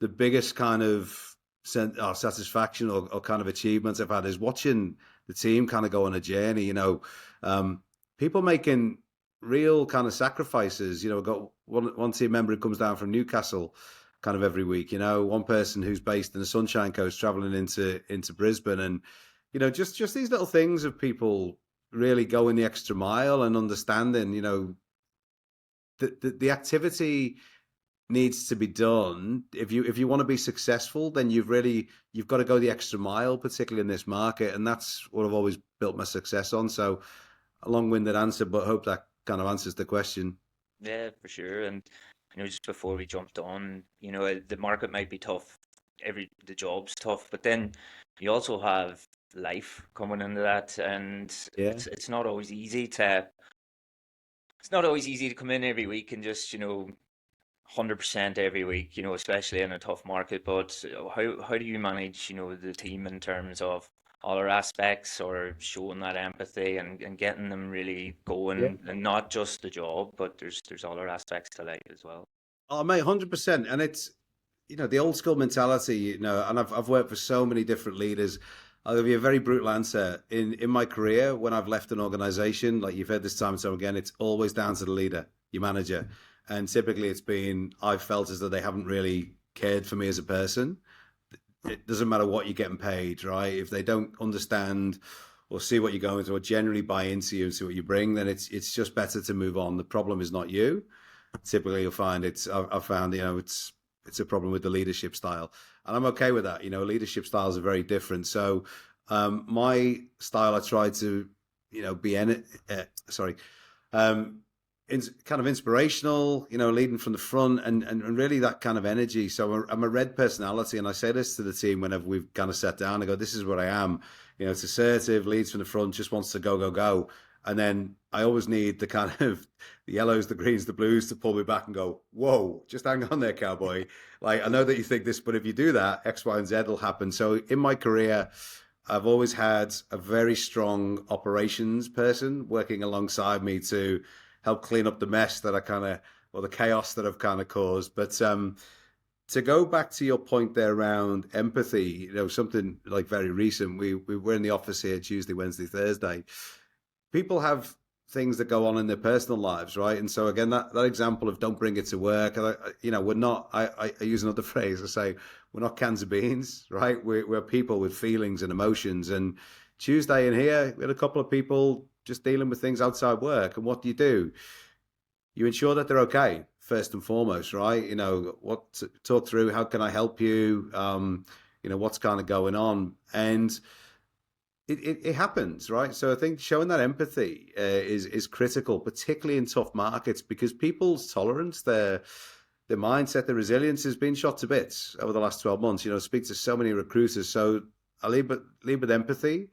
the biggest kind of satisfaction or kind of achievements I've had is watching the team kind of go on a journey. Um, people making real kind of sacrifices. Got one team member who comes down from Newcastle kind of every week. One person who's based in the Sunshine Coast traveling into Brisbane, and just these little things of people really going the extra mile and understanding. The activity needs to be done. If you want to be successful, then you've got to go the extra mile, particularly in this market, and that's what I've always built my success on. So a long-winded answer, but hope that kind of answers the question. Yeah, for sure. And just before we jumped on, the market might be tough. The job's tough, but then you also have life coming into that, and Yeah. it's not always easy to come in every week and just 100% every week, especially in a tough market. But how do you manage, the team in terms of other aspects or showing that empathy and getting them really Yeah. going and not just the job, but there's other aspects to life as well. Oh, mate, 100%. And it's, the old school mentality, and I've worked for so many different leaders. I'll give you a very brutal answer. In my career, when I've left an organization, like you've heard this time and time again, it's always down to the leader, your manager. And typically I've felt as though they haven't really cared for me as a person. It doesn't matter what you're getting paid, right? If they don't understand or see what you're going through or generally buy into you and see what you bring, then it's just better to move on. The problem is not you. Typically you'll find I've found, it's a problem with the leadership style. And I'm okay with that. Leadership styles are very different. So my style, I try to, be sorry, um, kind of inspirational, leading from the front and really that kind of energy. So I'm a red personality. And I say this to the team whenever we've kind of sat down. I go, this is what I am. It's assertive, leads from the front, just wants to go, go, go. And then I always need the kind of the yellows, the greens, the blues to pull me back and go, whoa, just hang on there, cowboy. Like, I know that you think this, but if you do that, X, Y, and Z will happen. So in my career, I've always had a very strong operations person working alongside me to help clean up the mess that or the chaos that I've kind of caused. But to go back to your point there around empathy, something like very recent, we were in the office here Tuesday, Wednesday, Thursday. People have things that go on in their personal lives, right? And so again, that example of don't bring it to work, we're not. I use another phrase. I say we're not cans of beans, right? We're people with feelings and emotions. And Tuesday in here, we had a couple of people just dealing with things outside work. And what do? You ensure that they're okay first and foremost, right? Talk through how can I help you? What's kind of going on, and it happens, right? So I think showing that empathy is critical, particularly in tough markets, because people's tolerance, their mindset, their resilience has been shot to bits over the last 12 months. Speak to so many recruiters. So I lead with empathy,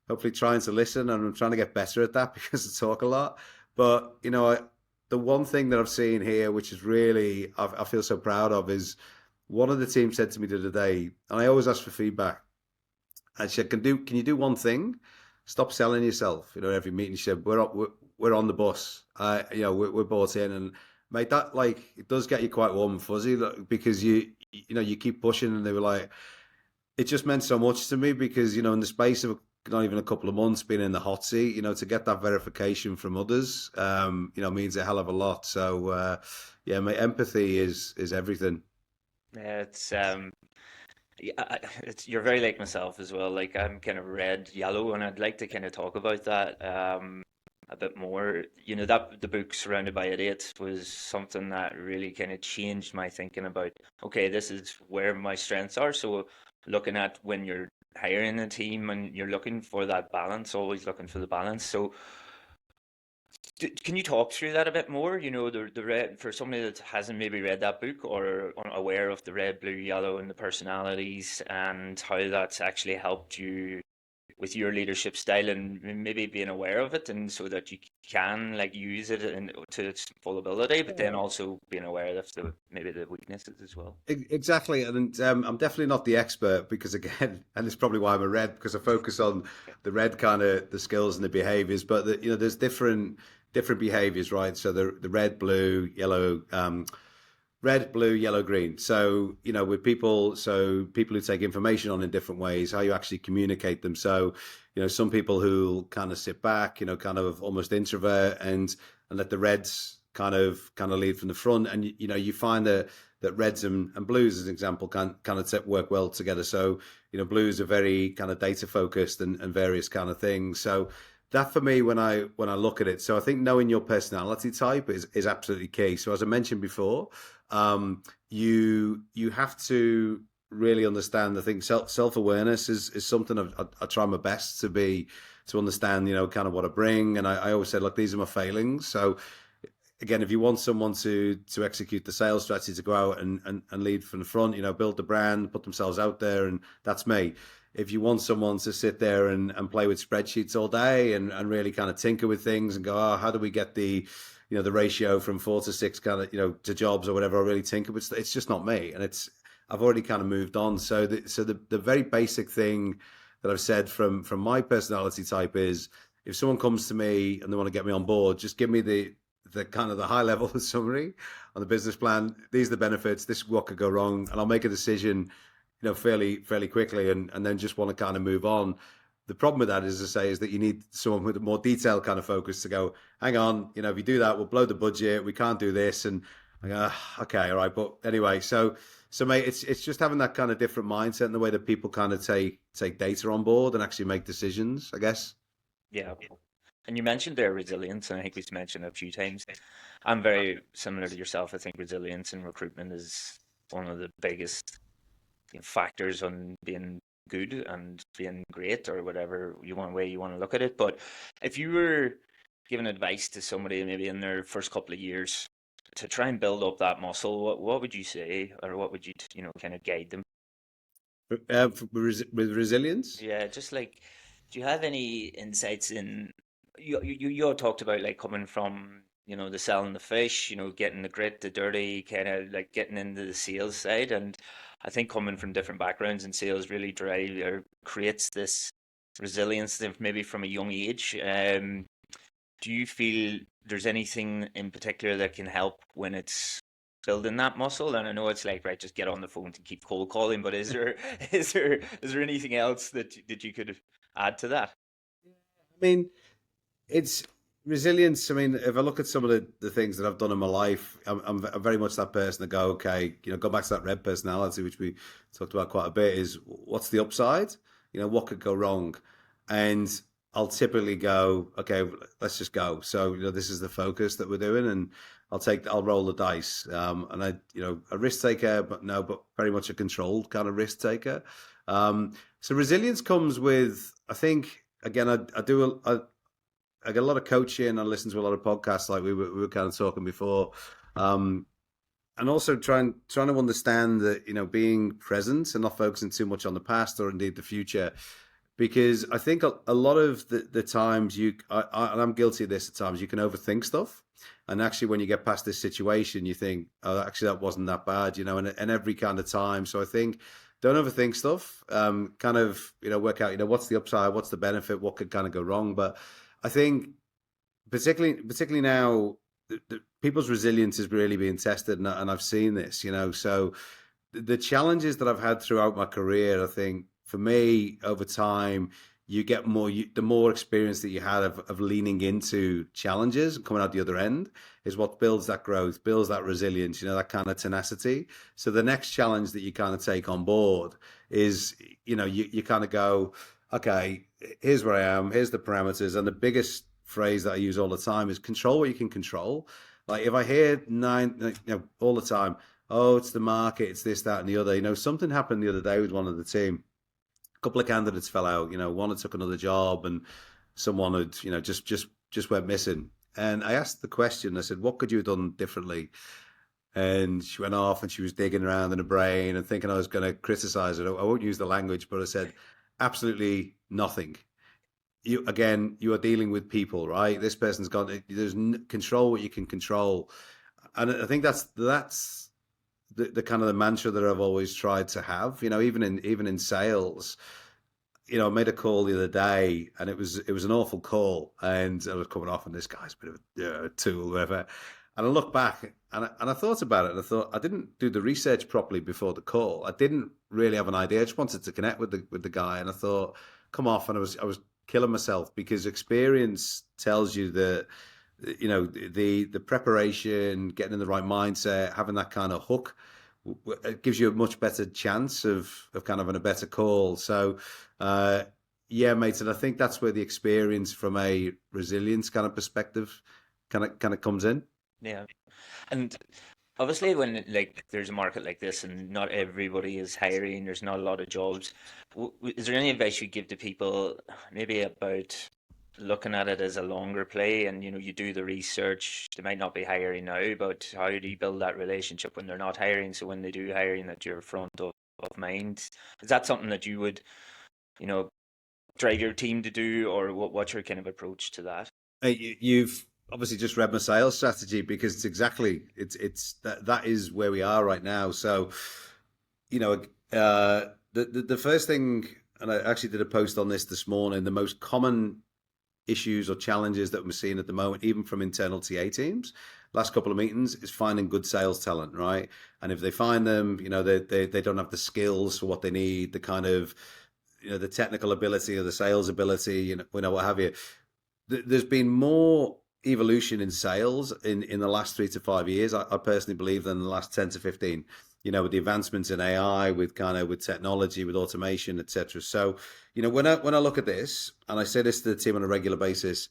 hopefully trying to listen, and I'm trying to get better at that because I talk a lot. But the one thing that I've seen here, which is really I feel so proud of, is one of the team said to me the other day, and I always ask for feedback. And she said, can you do one thing? Stop selling yourself. Every meeting she said, we're on the bus. We're bought in, and mate, that like it does get you quite warm and fuzzy because you keep pushing, and they were like, it just meant so much to me because in the space of not even a couple of months being in the hot seat, to get that verification from others, means a hell of a lot. So yeah, my empathy is everything. Yeah, yeah, you're very like myself as well. Like I'm kind of red, yellow, and I'd like to kind of talk about that a bit more. That the book Surrounded by Idiots was something that really kind of changed my thinking about, okay, this is where my strengths are. So looking at when you're hiring a team and you're looking for that balance, always looking for the balance. So can you talk through that a bit more? The red, for somebody that hasn't maybe read that book or unaware of the red, blue, yellow, and the personalities and how that's actually helped you with your leadership style and maybe being aware of it, and so that you can like use it to its full ability, but then also being aware of the maybe the weaknesses as well. Exactly, and I'm definitely not the expert because again, and it's probably why I'm a red because I focus on the red kind of the skills and the behaviors. But there's different behaviors, right? So the red, blue, yellow, red, blue, yellow, green. So, with people, so people who take information on in different ways, how you actually communicate them. So, some people who kind of sit back, kind of almost introvert and let the reds kind of lead from the front. And you find that reds and blues, as an example, can kind of work well together. So, blues are very kind of data focused and various kind of things. So that for me, when I look at it, so I think knowing your personality type is absolutely key. So as I mentioned before, you have to really understand. I think self awareness is something I try my best to understand. Kind of what I bring, and I always say, look, these are my failings. So again, if you want someone to execute the sales strategy, to go out and lead from the front, build the brand, put themselves out there, and that's me. If you want someone to sit there and play with spreadsheets all day and really kind of tinker with things and go, oh, how do we get the ratio from 4 to 6 kind of, to jobs or whatever, I really tinker with, it's just not me. And I've already kind of moved on. So the very basic thing that I've said from my personality type is, if someone comes to me and they want to get me on board, just give me the kind of the high level summary on the business plan. These are the benefits. This is what could go wrong, and I'll make a decision, fairly quickly, and then just want to kind of move on. The problem with that, as I say, is that you need someone with a more detailed kind of focus to go, hang on, if you do that, we'll blow the budget. We can't do this, and I go, okay, all right. But anyway, so mate, it's just having that kind of different mindset and the way that people kind of take data on board and actually make decisions, I guess. Yeah. And you mentioned their resilience, and I think we've mentioned it a few times. I'm very similar to yourself. I think resilience in recruitment is one of the biggest factors on being good and being great, or whatever way you want to look at it. But if you were giving advice to somebody maybe in their first couple of years to try and build up that muscle, what would you say, or what would you kind of guide them? With resilience. Yeah, just like, do you have any insights in you all talked about like coming from, the selling the fish, getting the grit, the dirty, kind of like getting into the sales side, and I think coming from different backgrounds in sales really drive or creates this resilience maybe from a young age. Do you feel there's anything in particular that can help when it's building that muscle? And I know it's like, right, just get on the phone to keep cold calling, but is there is there anything else that you could add to that? I mean, it's resilience. I mean, if I look at some of the things that I've done in my life, I'm very much that person to go, okay, go back to that red personality, which we talked about quite a bit, is what's the upside? What could go wrong? And I'll typically go, okay, let's just go. So, this is the focus that we're doing, and I'll roll the dice. And a risk taker, but very much a controlled kind of risk taker. So resilience comes with, I think, again, I get a lot of coaching. I listen to a lot of podcasts, like we were kind of talking before, and also trying to understand that, being present and not focusing too much on the past or indeed the future, because I think a lot of the times and I'm guilty of this at times, you can overthink stuff, and actually when you get past this situation, you think, oh, actually that wasn't that bad, and every kind of time. So I think, don't overthink stuff. Kind of, work out, what's the upside, what's the benefit, what could kind of go wrong. But I think particularly now, people's resilience is really being tested, and I've seen this. So the challenges that I've had throughout my career, I think for me over time, you get the more experience that you had of leaning into challenges and coming out the other end is what builds that growth, builds that resilience, that kind of tenacity. So the next challenge that you kind of take on board is, you kind of go, okay, here's where I am, here's the parameters. And the biggest phrase that I use all the time is control what you can control. Like if I hear all the time, oh, it's the market, it's this, that, and the other. Something happened the other day with one of the team. A couple of candidates fell out. One had took another job, and someone had, just went missing. And I asked the question. I said, "What could you have done differently?" And she went off, and she was digging around in her brain and thinking I was going to criticize her. I won't use the language, but I said, absolutely nothing. You are dealing with people, right? This person's got, there's control what you can control. And I think that's the kind of the mantra that I've always tried to have, even in sales. I made a call the other day, and it was an awful call, and I was coming off, and this guy's a bit of a tool, whatever. And I look back and I thought about it and I thought I didn't do the research properly before the call. I didn't really have an idea. I just wanted to connect with the guy and I thought, come off, and I was killing myself because experience tells you that the preparation, getting in the right mindset, having that kind of hook, it gives you a much better chance of kind of having a better call. So yeah, mate, and I think that's where the experience from a resilience kind of perspective kind of comes in. Yeah. And obviously, when like there's a market like this and not everybody is hiring, there's not a lot of jobs. Is there any advice you give to people, maybe about looking at it as a longer play? And you do the research. They might not be hiring now, but how do you build that relationship when they're not hiring? So when they do hiring, that you're front of mind. Is that something that you would, you know, drive your team to do, or what's your kind of approach to that? You've obviously just read my sales strategy because it's that is where we are right now. So, you know, the first thing, and I actually did a post on this morning. The most common issues or challenges that we're seeing at the moment, even from internal TA teams, last couple of meetings, is finding good sales talent, right? And if they find them, they don't have the skills for what they need, the kind of the technical ability or the sales ability, what have you. There's been more evolution in sales in the last 3 to 5 years, I personally believe, than the last 10 to 15. With the advancements in AI, with technology, with automation, etc. So, when I look at this, and I say this to the team on a regular basis,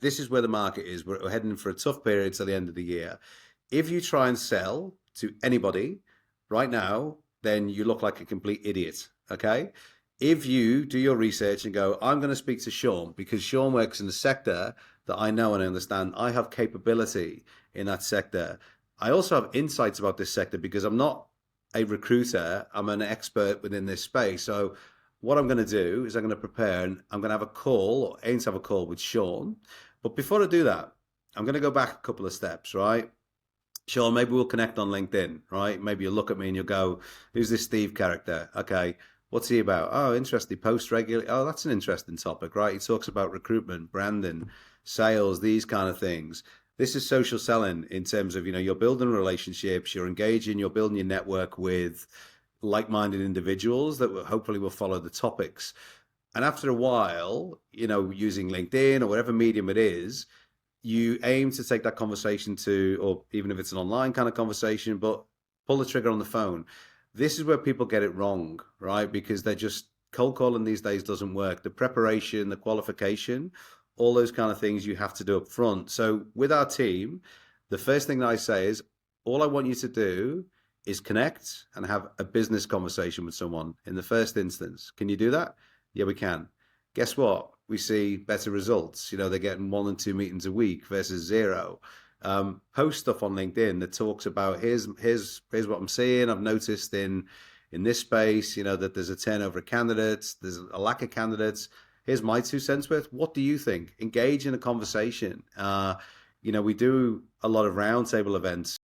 this is where the market is. We're heading for a tough period till the end of the year. If you try and sell to anybody right now, then you look like a complete idiot. Okay. If you do your research and go, I'm going to speak to Sean because Sean works in the sector that I know and understand, I have capability in that sector. I also have insights about this sector because I'm not a recruiter, I'm an expert within this space. So, what I'm going to do is I'm going to prepare and I'm going to have a call or aim to have a call with Sean. But before I do that, I'm going to go back a couple of steps, right? Sure, maybe we'll connect on LinkedIn, right? Maybe you'll look at me and you'll go, who's this Steve character? Okay, what's he about? Oh, interesting. He posts regularly. Oh, that's an interesting topic, right? He talks about recruitment, branding, sales, these kind of things. This is social selling in terms of, you're building relationships, you're engaging, you're building your network with like-minded individuals that hopefully will follow the topics. And after a while, using LinkedIn or whatever medium it is, you aim to take that conversation to, or even if it's an online kind of conversation, but pull the trigger on the phone. This is where people get it wrong, right? Because they're just cold calling these days doesn't work. The preparation, the qualification, all those kind of things you have to do up front. So with our team, the first thing that I say is, all I want you to do is connect and have a business conversation with someone in the first instance. Can you do that? Yeah, we can. Guess what? We see better results. They're getting 1 and 2 meetings a week versus zero. Post stuff on LinkedIn that talks about here's what I'm seeing. I've noticed in this space, that there's a turnover of candidates, there's a lack of candidates. Here's my 2 cents worth. What do you think? Engage in a conversation. We do a lot of roundtable events